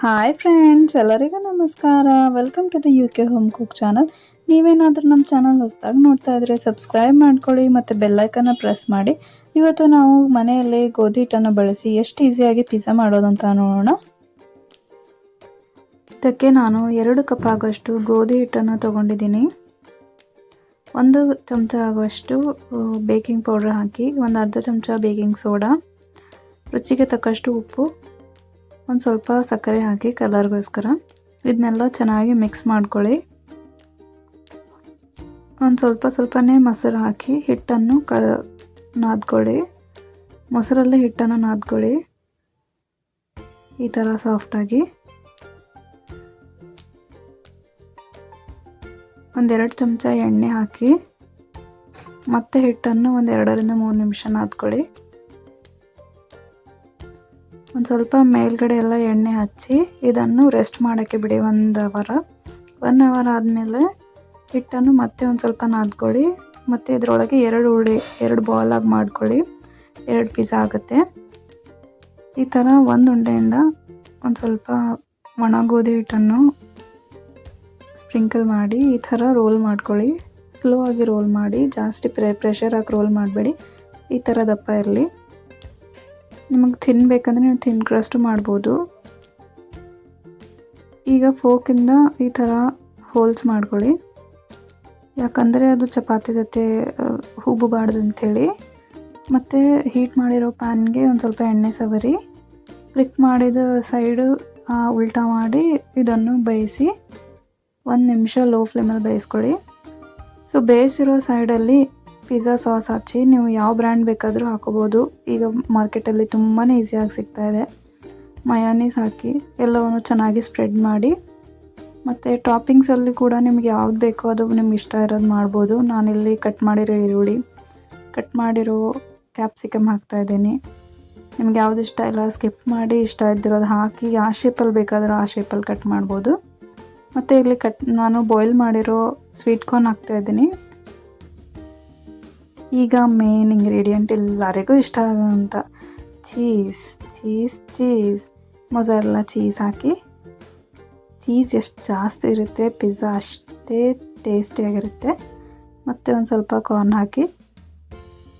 Hi friends, ಎಲ್ಲರಿಗೂ ನಮಸ್ಕಾರ. Welcome to the UK home cook channel. ನೀವೇನಾದರೂ ನಮ್ಮ ಚಾನಲ್ ಹೊಸದಾಗಿ ನೋಡ್ತಾ ಇದ್ರೆ ಸಬ್ಸ್ಕ್ರೈಬ್ ಮಾಡ್ಕೊಳ್ಳಿ ಮತ್ತು ಬೆಲ್ಲೈಕನ್ನ ಪ್ರೆಸ್ ಮಾಡಿ. ಇವತ್ತು ನಾವು ಮನೆಯಲ್ಲಿ ಗೋಧಿ ಹಿಟ್ಟನ್ನು ಬಳಸಿ ಎಷ್ಟು ಈಸಿಯಾಗಿ ಪಿಜ್ಜಾ ಮಾಡೋದಂತ ನೋಡೋಣ. ಇದಕ್ಕೆ ನಾನು 2 ಕಪ್ ಆಗುವಷ್ಟು ಗೋಧಿ ಹಿಟ್ಟನ್ನು ತೊಗೊಂಡಿದ್ದೀನಿ. 1 ಚಮಚ ಆಗುವಷ್ಟು ಬೇಕಿಂಗ್ ಪೌಡರ್ ಹಾಕಿ, ಒಂದು ಅರ್ಧ ಚಮಚ ಬೇಕಿಂಗ್ ಸೋಡಾ, ರುಚಿಗೆ ತಕ್ಕಷ್ಟು ಉಪ್ಪು, ಒಂದು ಸ್ವಲ್ಪ ಸಕ್ಕರೆ ಹಾಕಿ ಕಲರ್ಗೋಸ್ಕರ ಇದನ್ನೆಲ್ಲ ಚೆನ್ನಾಗಿ ಮಿಕ್ಸ್ ಮಾಡ್ಕೊಳ್ಳಿ. ಒಂದು ಸ್ವಲ್ಪನೇ ಮೊಸರು ಹಾಕಿ ಹಿಟ್ಟನ್ನು ನಾದ್ಕೊಳ್ಳಿ. ಮೊಸರಲ್ಲೇ ಹಿಟ್ಟನ್ನು ನಾದ್ಕೊಳ್ಳಿ ಈ ಥರ ಸಾಫ್ಟಾಗಿ. 1-2 ಚಮಚ ಎಣ್ಣೆ ಹಾಕಿ ಮತ್ತೆ ಹಿಟ್ಟನ್ನು 1-2 ರಿಂದ 3 ನಿಮಿಷ ನಾದ್ಕೊಳ್ಳಿ. ಒಂದು ಸ್ವಲ್ಪ ಮೇಲ್ಗಡೆ ಎಲ್ಲ ಎಣ್ಣೆ ಹಚ್ಚಿ ಇದನ್ನು ರೆಸ್ಟ್ ಮಾಡೋಕ್ಕೆ ಬಿಡಿ 1 ಅವರ್ ಆದಮೇಲೆ ಹಿಟ್ಟನ್ನು ಮತ್ತೆ ಒಂದು ಸ್ವಲ್ಪ ನಾದ್ಕೊಳ್ಳಿ. ಮತ್ತು ಇದರೊಳಗೆ 2 ಬಾಲ್ ಆಗಿ ಮಾಡ್ಕೊಳ್ಳಿ. 2 ಪಿಜ್ಜಾ ಆಗುತ್ತೆ. ಈ ಥರ ಒಂದು ಉಂಡೆಯಿಂದ ಒಂದು ಸ್ವಲ್ಪ ಒಣ ಗೋಧಿ ಹಿಟ್ಟನ್ನು ಸ್ಪ್ರಿಂಕಲ್ ಮಾಡಿ ಈ ಥರ ರೋಲ್ ಮಾಡ್ಕೊಳ್ಳಿ. ಸ್ಲೋ ಆಗಿ ರೋಲ್ ಮಾಡಿ, ಜಾಸ್ತಿ ಪ್ರೆಷರ್ ಹಾಕಿ ರೋಲ್ ಮಾಡಬೇಡಿ. ಈ ಥರ ದಪ್ಪ ಇರಲಿ. ನಿಮಗೆ ತಿನ್ನಬೇಕಂದ್ರೆ ನೀವು ತಿನ್ನೋಷ್ಟು ಮಾಡ್ಬೋದು. ಈಗ ಫೋಕಿಂದ ಈ ಥರ ಹೋಲ್ಸ್ ಮಾಡ್ಕೊಳ್ಳಿ, ಯಾಕಂದರೆ ಅದು ಚಪಾತಿ ಜೊತೆ ಹುಬ್ಬಬಾರ್ದು ಅಂಥೇಳಿ. ಮತ್ತು ಹೀಟ್ ಮಾಡಿರೋ ಪ್ಯಾನ್ಗೆ ಒಂದು ಸ್ವಲ್ಪ ಎಣ್ಣೆ ಸವರಿ, ಕ್ಲಿಕ್ ಮಾಡಿದ ಸೈಡು ಉಲ್ಟಾ ಮಾಡಿ ಇದನ್ನು ಬೇಯಿಸಿ 1 ನಿಮಿಷ ಲೋ ಫ್ಲೇಮಲ್ಲಿ ಬೇಯಿಸ್ಕೊಳ್ಳಿ. ಸೊ ಬೇಯಿಸಿರೋ ಸೈಡಲ್ಲಿ ಪಿಜ್ಜಾ ಸಾಸ್ ಹಚ್ಚಿ, ನೀವು ಯಾವ ಬ್ರ್ಯಾಂಡ್ ಬೇಕಾದರೂ ಹಾಕೋಬೋದು. ಈಗ ಮಾರ್ಕೆಟಲ್ಲಿ ತುಂಬಾ ಈಸಿಯಾಗಿ ಸಿಗ್ತಾಯಿದೆ. ಮಯೋನೀಸ್ ಹಾಕಿ ಎಲ್ಲವನ್ನು ಚೆನ್ನಾಗಿ ಸ್ಪ್ರೆಡ್ ಮಾಡಿ, ಮತ್ತು ಟಾಪಿಂಗ್ಸಲ್ಲಿ ಕೂಡ ನಿಮ್ಗೆ ಯಾವ್ದು ಬೇಕೋ ಅದು ನಿಮ್ಗೆ ಇಷ್ಟ ಇರೋದು ಮಾಡ್ಬೋದು. ನಾನಿಲ್ಲಿ ಕಟ್ ಮಾಡಿರೋ ಈರುಳ್ಳಿ, ಕಟ್ ಮಾಡಿರೋ ಕ್ಯಾಪ್ಸಿಕಮ್ ಹಾಕ್ತಾಯಿದ್ದೀನಿ. ನಿಮ್ಗೆ ಯಾವ್ದು ಇಷ್ಟ ಇಲ್ಲ ಸ್ಕಿಪ್ ಮಾಡಿ, ಇಷ್ಟ ಇದ್ದಿರೋದು ಹಾಕಿ, ಯಾವ ಶೇಪಲ್ಲಿ ಬೇಕಾದರೂ ಆ ಶೇಪಲ್ಲಿ ಕಟ್ ಮಾಡ್ಬೋದು. ಮತ್ತು ಇಲ್ಲಿ ನಾನು ಬಾಯ್ಲ್ ಮಾಡಿರೋ ಸ್ವೀಟ್ ಕಾರ್ನ್ ಹಾಕ್ತಾಯಿದ್ದೀನಿ. ಈಗ ಮೇನ್ ಇಂಗ್ರೀಡಿಯೆಂಟ್ ಎಲ್ಲರಿಗೂ ಇಷ್ಟ ಆಗೋಂಥ ಚೀಸ್ ಮೊಸರೆಲ್ಲ ಚೀಸ್ ಹಾಕಿ. ಚೀಸ್ ಎಷ್ಟು ಜಾಸ್ತಿ ಇರುತ್ತೆ ಪಿಜ್ಜಾ ಅಷ್ಟೇ ಟೇಸ್ಟಿಯಾಗಿರುತ್ತೆ. ಮತ್ತು ಒಂದು ಸ್ವಲ್ಪ ಕಾರ್ನ್ ಹಾಕಿ,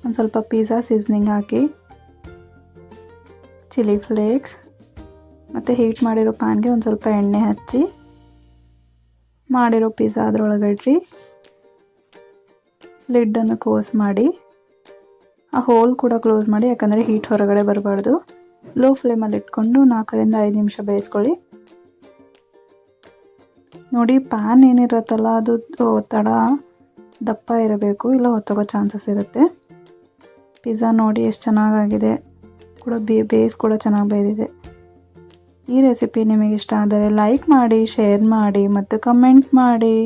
ಒಂದು ಸ್ವಲ್ಪ ಪಿಜ್ಜಾ ಸೀಸ್ನಿಂಗ್ ಹಾಕಿ, ಚಿಲ್ಲಿ ಫ್ಲೇಕ್ಸ್, ಮತ್ತು ಹೀಟ್ ಮಾಡಿರೋ ಪ್ಯಾನ್ಗೆ ಒಂದು ಸ್ವಲ್ಪ ಎಣ್ಣೆ ಹಚ್ಚಿ ಮಾಡಿರೋ ಪಿಜ್ಜಾ ಅದರೊಳಗಡ್ರಿ ಲಿಡ್ಡನ್ನು ಕ್ಲೋಸ್ ಮಾಡಿ, ಆ ಹೋಲ್ ಕೂಡ ಕ್ಲೋಸ್ ಮಾಡಿ, ಯಾಕಂದರೆ ಹೀಟ್ ಹೊರಗಡೆ ಬರಬಾರ್ದು. ಲೋ ಫ್ಲೇಮಲ್ಲಿ ಇಟ್ಕೊಂಡು 4 ರಿಂದ 5 ನಿಮಿಷ ಬೇಯಿಸ್ಕೊಳ್ಳಿ. ನೋಡಿ, ಪ್ಯಾನ್ ಏನಿರುತ್ತಲ್ಲ ಅದು ತಡ ದಪ್ಪ ಇರಬೇಕು, ಇಲ್ಲ ಹೊತ್ತೋಗೋ ಚಾನ್ಸಸ್ ಇರುತ್ತೆ. ಪಿಜ್ಜಾ ನೋಡಿ ಎಷ್ಟು ಚೆನ್ನಾಗಾಗಿದೆ ಕೂಡ, ಬೇಸ್ ಕೂಡ ಚೆನ್ನಾಗಿ ಬೇಯ್ದಿದೆ. ಈ ರೆಸಿಪಿ ನಿಮಗೆ ಇಷ್ಟ ಆದರೆ ಲೈಕ್ ಮಾಡಿ, ಶೇರ್ ಮಾಡಿ ಮತ್ತು ಕಮೆಂಟ್ ಮಾಡಿ.